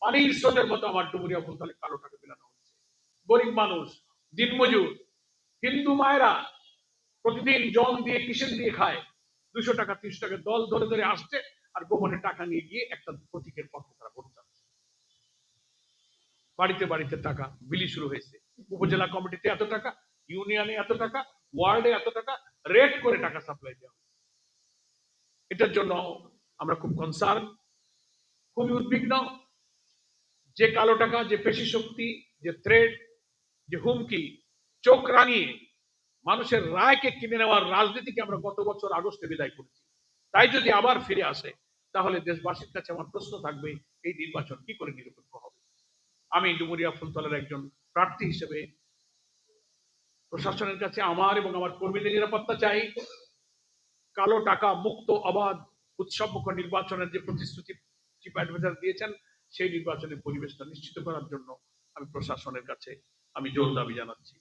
পানির স্রোতের মতো আমার ডুমুরিয়া ফুলতলে কালো টাকা বিলানো হচ্ছে। গরিব মানুষ, দিনমজুর, হিন্দু মায়েরা প্রতিদিন জল দিয়ে কিসেন দিয়ে খায়, 200 টাকা 300 টাকা দল ধরে ধরে আসছে আর গোপনে টাকা নিয়ে গিয়ে একটা প্রতীকের পক্ষে তারা ভোট চাচ্ছে। বাড়িতে বাড়িতে টাকা বিলি শুরু হয়েছে। উপজেলা কমিটিতে এত টাকা, ইউনিয়নে এত টাকা, ওয়ার্ডে এত টাকা, রেট করে টাকা সাপ্লাই দেওয়া। এটার জন্য আমরা খুব কনসার্ন, খুবই উদ্বিগ্ন। যে কালো টাকা, যে পেশি শক্তি, যে থ্রেড, যে হুমকি, চোখ রাঙিয়ে মানুষের রায়কে কিনে নেওয়ার রাজনীতিকে আমরা গত বছর আগস্টে বিদায় করেছি। তাই যদি আবার ফিরে আসে তাহলে দেশবাসীর কাছে আমার প্রশ্ন থাকবে, এই নির্বাচন কি করে নিরপেক্ষ হবে। আমি ডুমুরিয়া ফুলতলার একজন প্রার্থী হিসেবে প্রশাসনের কাছে আমার এবং আমার কর্মীদের নিরাপত্তা চাই। কালো টাকা মুক্ত, অবাধ, উৎসবমুখর নির্বাচনের যে প্রতিশ্রুতি চিফ অ্যাডভাইজার দিয়েছেন, সেই নির্বাচনের পরিবেশটা নিশ্চিত করার জন্য আমি প্রশাসনের কাছে আমি জোর দাবি জানাচ্ছি।